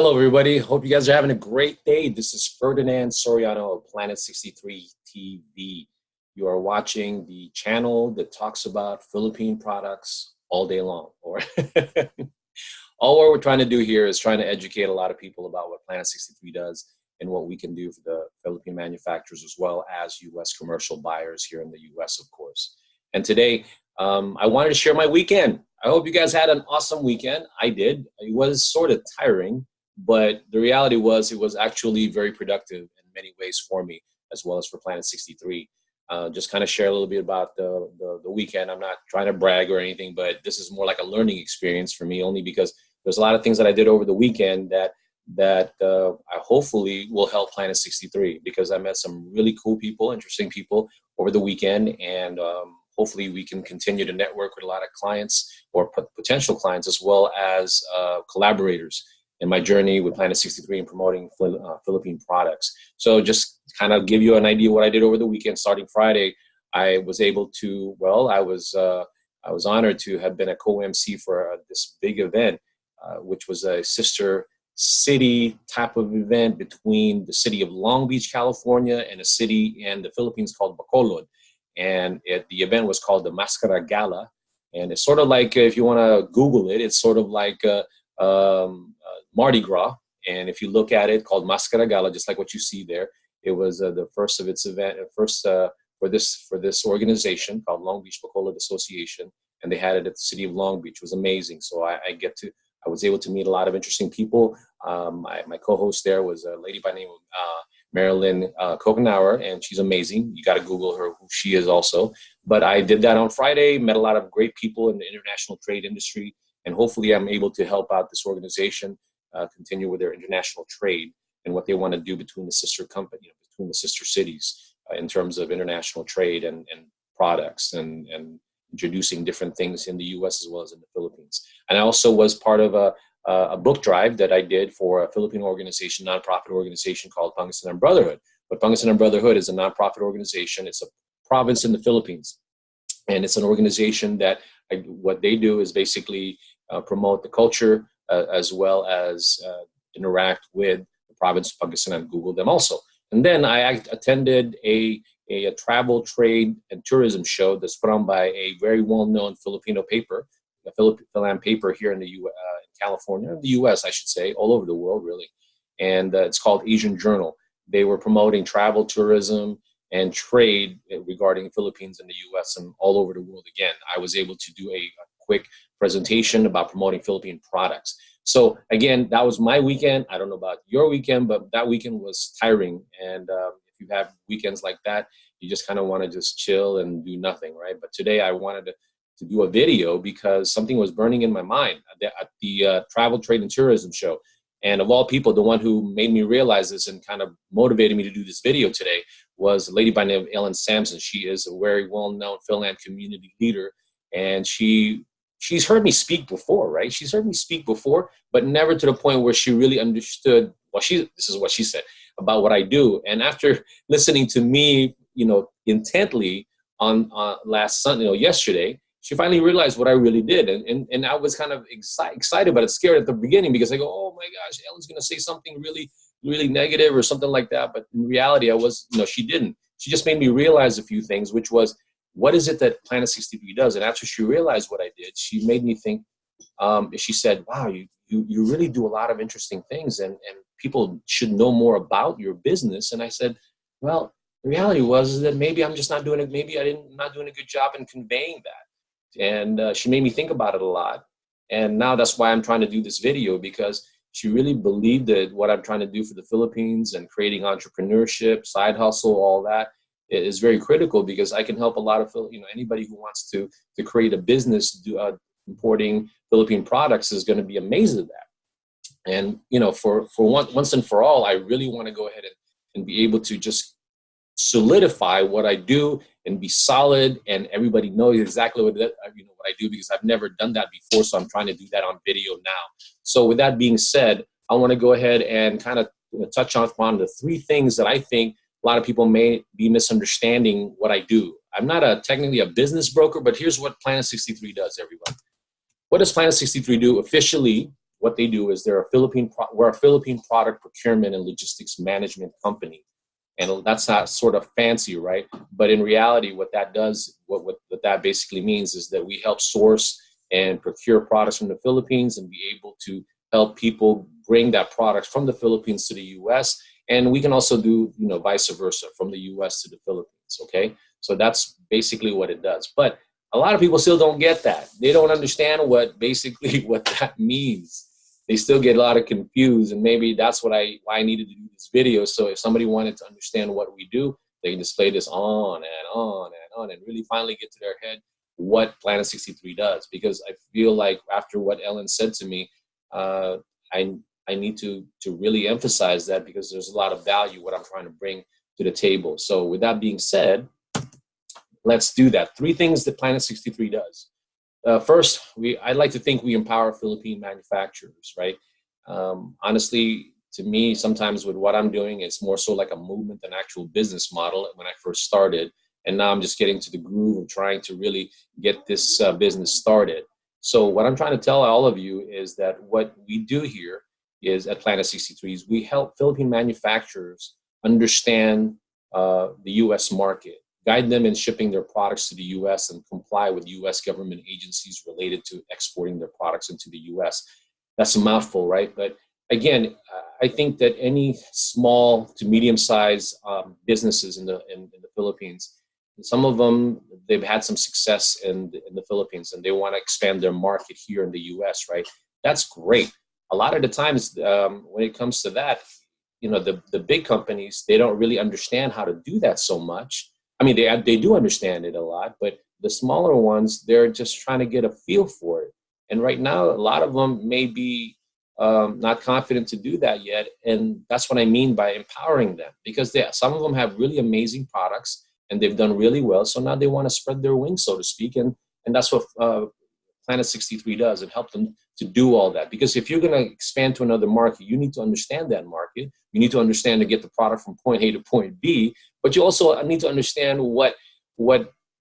Hello, everybody. Hope you guys are having a great day. This is Ferdinand Soriano of Planet63 TV. You are watching the channel that talks about Philippine products all day long. Or all what we're trying to do here is trying to educate a lot of people about what Planet63 does and what we can do for the Philippine manufacturers as well as U.S. commercial buyers here in the U.S., of course. And today, I wanted to share my weekend. I hope you guys had an awesome weekend. I did. It was sort of tiring, but the reality was it was actually very productive in many ways for me, as well as for Planet63. Just kind of share a little bit about the weekend. I'm not trying to brag or anything, but this is more like a learning experience for me, only because there's a lot of things that I did over the weekend that I hopefully will help Planet63, because I met some really cool people, interesting people over the weekend, and hopefully we can continue to network with a lot of clients or potential clients, as well as collaborators in my journey with Planet63 and promoting Philippine products. So just kind of give you an idea what I did over the weekend. Starting Friday, I was able to, I was honored to have been a co-MC for this big event, which was a sister city type of event between the city of Long Beach, California, and a city in the Philippines called Bacolod. And the event was called the Mascara Gala. And it's sort of like, if you want to Google it, it's sort of like Mardi Gras. And if you look at it, called Mascara Gala, just like what you see there, it was the first of its event, for this organization called Long Beach Bacolod Association, and they had it at the city of Long Beach. It was amazing. So I was able to meet a lot of interesting people. My co-host there was a lady by the name of Marilyn Kokenauer, and she's amazing. You got to Google her, who she is also. But I did that on Friday, met a lot of great people in the international trade industry, and hopefully I'm able to help out this organization continue with their international trade and what they want to do between the sister company, between the sister cities in terms of international trade and products and introducing different things in the U.S. as well as in the Philippines. And I also was part of a book drive that I did for a Philippine organization, nonprofit organization called Pangasinan Brotherhood. But Pangasinan Brotherhood is a nonprofit organization. It's a province in the Philippines. And it's an organization that what they do is basically promote the culture as well as interact with the province of Pangasinan. Google them also. And then I attended a travel, trade, and tourism show that's put on by a very well-known Filipino paper, a Philippine paper here in in California, in the U.S., I should say, all over the world, really. And it's called Asian Journal. They were promoting travel, tourism, and trade regarding Philippines and the U.S. and all over the world. Again, I was able to do a quick presentation about promoting Philippine products. So again, that was my weekend. I don't know about your weekend, but that weekend was tiring. And if you have weekends like that, you just kind of want to just chill and do nothing, right? But today I wanted to do a video because something was burning in my mind at the Travel, Trade, and Tourism show. And of all people, the one who made me realize this and kind of motivated me to do this video today was a lady by the name of Ellen Sampson. She is a very well-known Finland community leader, and she's heard me speak before, right? She's heard me speak before, but never to the point where she really understood, this is what she said, about what I do. And after listening to me, intently on last Sunday, yesterday, she finally realized what I really did. And I was kind of excited, but scared at the beginning because I go, oh my gosh, Ellen's going to say something really, really negative or something like that. But in reality, she didn't. She just made me realize a few things, which was, what is it that Planet63 does? And after she realized what I did, she made me think, she said, wow, you really do a lot of interesting things, and people should know more about your business. And I said, well, the reality was that maybe I'm just not doing it. Maybe not doing a good job in conveying that. And she made me think about it a lot. And now that's why I'm trying to do this video, because she really believed that what I'm trying to do for the Philippines and creating entrepreneurship, side hustle, all that is very critical, because I can help a lot of, anybody who wants to create a business importing Philippine products is going to be amazed at that. And, for once and for all, I really want to go ahead and be able to just solidify what I do and be solid, and everybody knows exactly what I do, because I've never done that before. So I'm trying to do that on video now. So with that being said, I want to go ahead and kind of touch on the three things that I think a lot of people may be misunderstanding what I do. I'm not technically a business broker, but here's what Planet63 does, everyone. What does Planet63 do officially? what they do is we're a Philippine product procurement and logistics management company. And that's not sort of fancy, right? But in reality, what that does, what that basically means is that we help source and procure products from the Philippines and be able to help people bring that product from the Philippines to the US. And we can also do, vice versa, from the US to the Philippines, okay? So that's basically what it does. But a lot of people still don't get that. They don't understand what that means. They still get a lot of confused, and maybe that's why I needed to do this video. So if somebody wanted to understand what we do, they can display this on and on and on and really finally get to their head what Planet 63 does. Because I feel like after what Ellen said to me, I need to really emphasize that, because there's a lot of value what I'm trying to bring to the table. So with that being said, let's do that. 3 things that Planet 63 does. First, I'd like to think we empower Philippine manufacturers, right? Honestly, to me, sometimes with what I'm doing, it's more so like a movement than actual business model when I first started. And now I'm just getting to the groove of trying to really get this business started. So what I'm trying to tell all of you is that what we do here is at Planet 63 is we help Philippine manufacturers understand the US market, guide them in shipping their products to the US, and comply with US government agencies related to exporting their products into the US. That's a mouthful, right? But again, I think that any small to medium-sized businesses in the Philippines, some of them, they've had some success in the Philippines and they want to expand their market here in the US, right? That's great. A lot of the times when it comes to that, the big companies, they don't really understand how to do that so much. I mean, they do understand it a lot, but the smaller ones, they're just trying to get a feel for it. And right now, a lot of them may be not confident to do that yet. And that's what I mean by empowering them, because some of them have really amazing products and they've done really well. So now they want to spread their wings, so to speak. And that's what Planet 63 does, and help them to do all that. Because if you're going to expand to another market, you need to understand that market. You need to understand to get the product from point A to point B, but you also need to understand what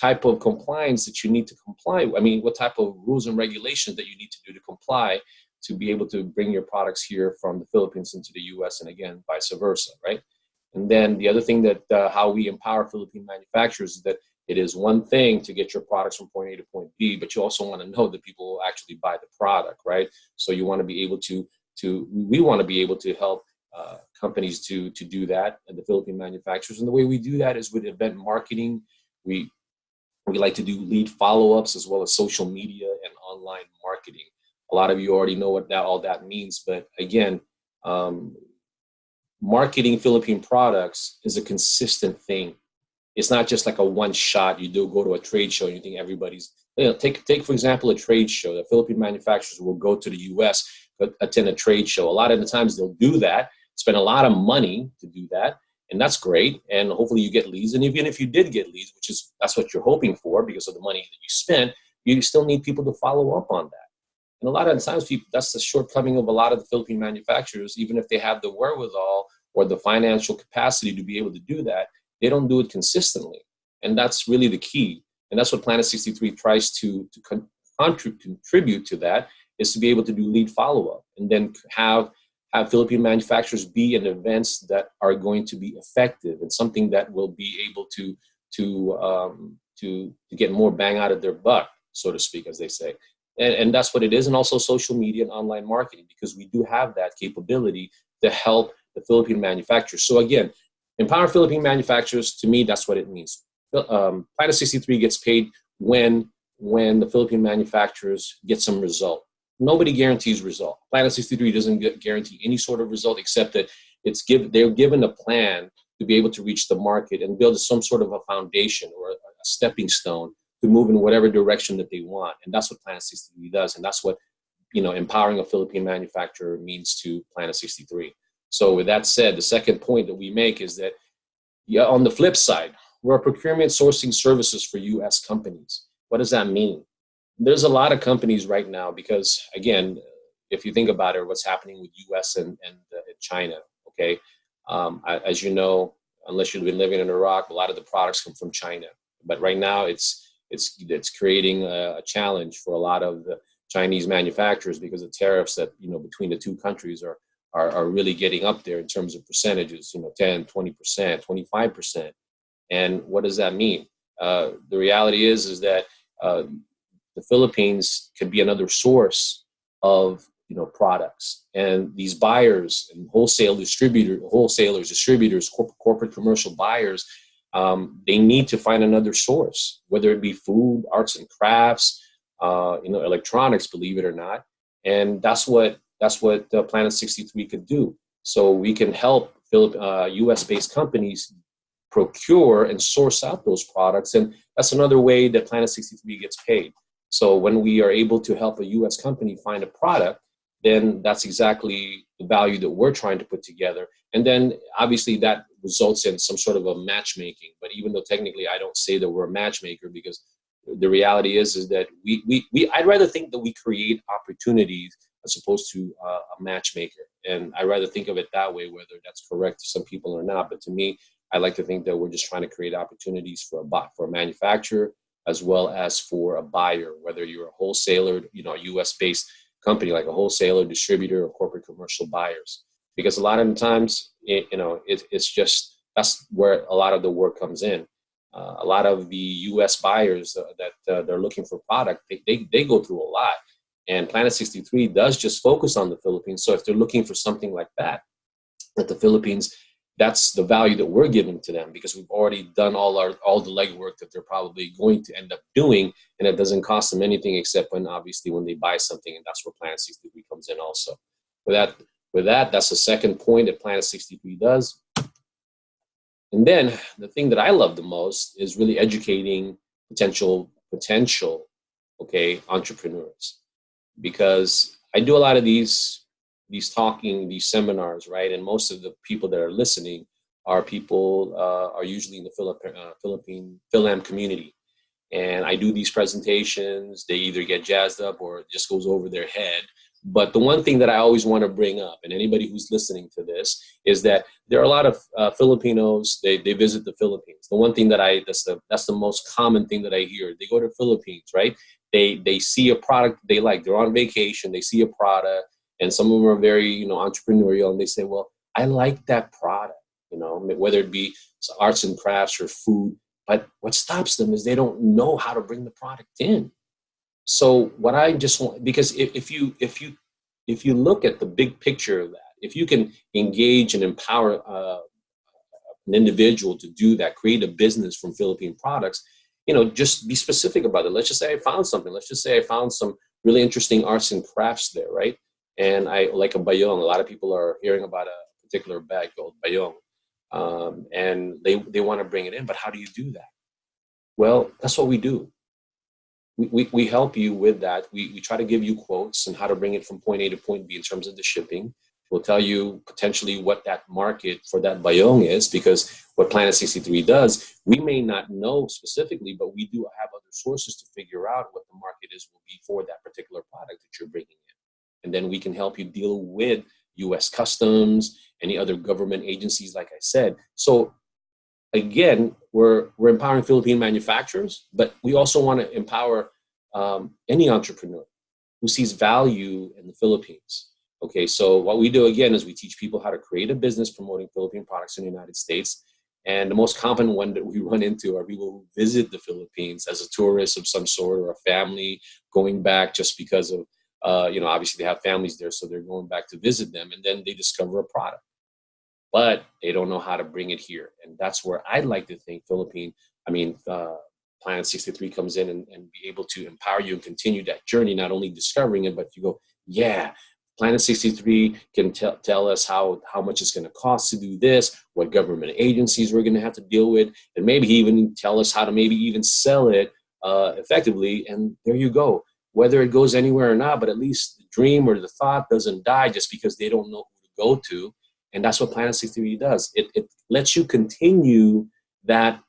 type of compliance that you need to comply with. I mean, what type of rules and regulations that you need to do to comply to be able to bring your products here from the Philippines into the US, and again, vice versa, right? And then the other thing that how we empower Philippine manufacturers is that it is one thing to get your products from point A to point B, but you also want to know that people will actually buy the product, right? So you want to be able we want to be able to help companies to do that, and the Philippine manufacturers. And the way we do that is with event marketing. We like to do lead follow-ups as well as social media and online marketing. A lot of you already know what all that means, but again, marketing Philippine products is a consistent thing. It's not just like a one shot. You go to a trade show and you think everybody's, take for example, a trade show. The Philippine manufacturers will go to the US, attend a trade show. A lot of the times they'll do that, spend a lot of money to do that. And that's great. And hopefully you get leads. And even if you did get leads, that's what you're hoping for because of the money that you spent, you still need people to follow up on that. And a lot of the times that's the shortcoming of a lot of the Philippine manufacturers. Even if they have the wherewithal or the financial capacity to be able to do that, they don't do it consistently. And that's really the key. And that's what Planet 63 tries to contribute to, that is to be able to do lead follow-up and then have Philippine manufacturers be in events that are going to be effective and something that will be able to get more bang out of their buck, so to speak, as they say. And that's what it is. And also social media and online marketing, because we do have that capability to help the Philippine manufacturers. So again, empower Philippine manufacturers, to me, that's what it means. Planet 63 gets paid when the Philippine manufacturers get some result. Nobody guarantees result. Planet 63 doesn't guarantee any sort of result, except that they're given a plan to be able to reach the market and build some sort of a foundation or a stepping stone to move in whatever direction that they want. And that's what Planet 63 does. And that's what, empowering a Philippine manufacturer means to Planet 63. So with that said, the second point that we make is that, on the flip side, we're procurement sourcing services for U.S. companies. What does that mean? There's a lot of companies right now because, again, if you think about it, what's happening with U.S. and China, okay? As you know, unless you've been living in Iraq, a lot of the products come from China. But right now, it's creating a challenge for a lot of Chinese manufacturers because the tariffs that, between the two countries are really getting up there in terms of percentages, 10, 20%, 25%. And what does that mean? The reality is that the Philippines could be another source of products, and these buyers and wholesalers, distributors, corporate commercial buyers, they need to find another source, whether it be food, arts and crafts, electronics, believe it or not. And that's what Planet 63 could do. So we can help U.S.-based companies procure and source out those products, and that's another way that Planet 63 gets paid. So when we are able to help a U.S. company find a product, then that's exactly the value that we're trying to put together. And then obviously that results in some sort of a matchmaking. But even though technically I don't say that we're a matchmaker, because the reality is that I'd rather think that we create opportunities as opposed to a matchmaker. And I rather think of it that way, whether that's correct to some people or not. But to me, I like to think that we're just trying to create opportunities for a manufacturer as well as for a buyer, whether you're a wholesaler, a U.S.-based company like a wholesaler, distributor, or corporate commercial buyers. Because a lot of the times, it's just, that's where a lot of the work comes in. A lot of the U.S. buyers that they're looking for product, they go through a lot. And Planet 63 does just focus on the Philippines. So if they're looking for something like that the Philippines, that's the value that we're giving to them, because we've already done all the legwork that they're probably going to end up doing, and it doesn't cost them anything except when they buy something, and that's where Planet 63 comes in also. With that, that's the second point that Planet 63 does. And then the thing that I love the most is really educating potential entrepreneurs, because I do a lot of these seminars, right? And most of the people that are listening are usually in the Philippine Philam community. And I do these presentations, they either get jazzed up or it just goes over their head. But the one thing that I always want to bring up, and anybody who's listening to this, is that there are a lot of Filipinos, they visit the Philippines. The one thing that's the most common thing that I hear, they go to the Philippines, right? They see a product they like, they're on vacation, they see a product, and some of them are very, entrepreneurial, and they say, well, I like that product, whether it be arts and crafts or food, but what stops them is they don't know how to bring the product in. So what I just want, because if you look at the big picture of that, if you can engage and empower an individual to do that, create a business from Philippine products, just be specific about it. Let's just say I found something. Let's just say I found some really interesting arts and crafts there, right? And I like a bayong. A lot of people are hearing about a particular bag called bayong, and they want to bring it in. But how do you do that? Well, that's what we do. We help you with that. We try to give you quotes on how to bring it from point A to point B in terms of the shipping. We'll tell you potentially what that market for that bayong is, because what Planet 63 does, we may not know specifically, but we do have other sources to figure out what the market will be for that particular product that you're bringing in. And then we can help you deal with U.S. Customs, any other government agencies, like I said. So again, we're empowering Philippine manufacturers, but we also want to empower any entrepreneur who sees value in the Philippines. Okay, so what we do again is we teach people how to create a business promoting Philippine products in the United States. And the most common one that we run into are people who visit the Philippines as a tourist of some sort, or a family going back just because of, obviously they have families there, so they're going back to visit them, and then they discover a product, but they don't know how to bring it here. And that's where I'd like to think Planet 63 comes in and be able to empower you and continue that journey, not only discovering it, but you go, yeah, Planet 63 can tell us how much it's going to cost to do this, what government agencies we're going to have to deal with, and maybe even tell us how to maybe even sell it effectively. And there you go. Whether it goes anywhere or not, but at least the dream or the thought doesn't die just because they don't know who to go to. And that's what Planet 63 does. It lets you continue that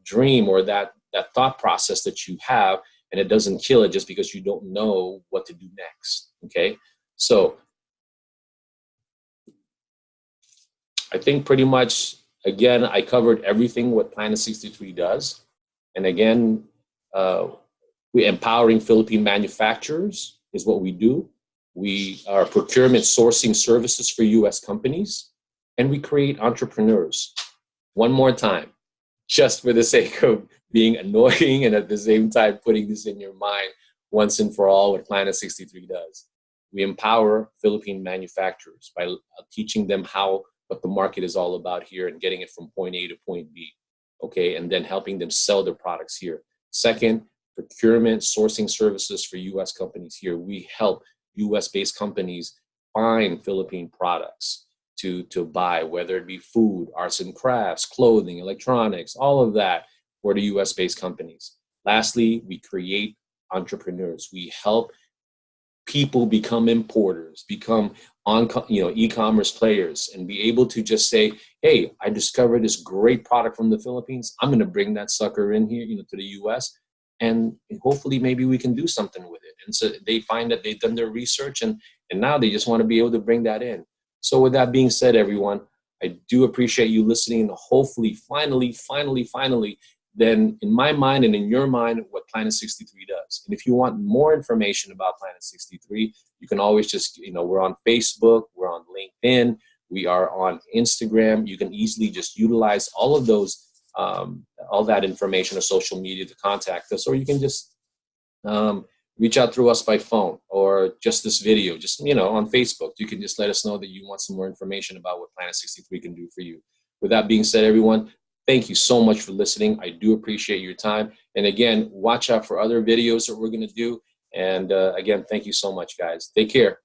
dream or that thought process that you have, and it doesn't kill it just because you don't know what to do next. Okay, so I think pretty much, again, I covered everything what Planet 63 does. And again, We empowering Philippine manufacturers is what we do. We are procurement sourcing services for US companies, and we create entrepreneurs. One more time, just for the sake of being annoying and at the same time putting this in your mind once and for all, what Planet 63 does. We empower Philippine manufacturers by teaching them what the market is all about here and getting it from point A to point B, okay, and then helping them sell their products here. Second, procurement sourcing services for US companies here. We help US-based companies find Philippine products to buy, whether it be food, arts and crafts, clothing, electronics, all of that for the US-based companies. Lastly, we create entrepreneurs. We help people become importers, become e-commerce players, and be able to just say, hey, I discovered this great product from the Philippines. I'm going to bring that sucker in here, to the US, and hopefully maybe we can do something with it. And so they find that they've done their research, and now they just want to be able to bring that in. So with that being said, everyone, I do appreciate you listening, and hopefully, finally, then in my mind and in your mind, what Planet 63 does. And if you want more information about Planet 63, you can always just, we're on Facebook, we're on LinkedIn, we are on Instagram. You can easily just utilize all of those, all that information or social media to contact us, or you can just reach out through us by phone, or just this video, just, on Facebook. You can just let us know that you want some more information about what Planet 63 can do for you. With that being said, everyone, thank you so much for listening. I do appreciate your time. And again, watch out for other videos that we're going to do. And again, thank you so much, guys. Take care.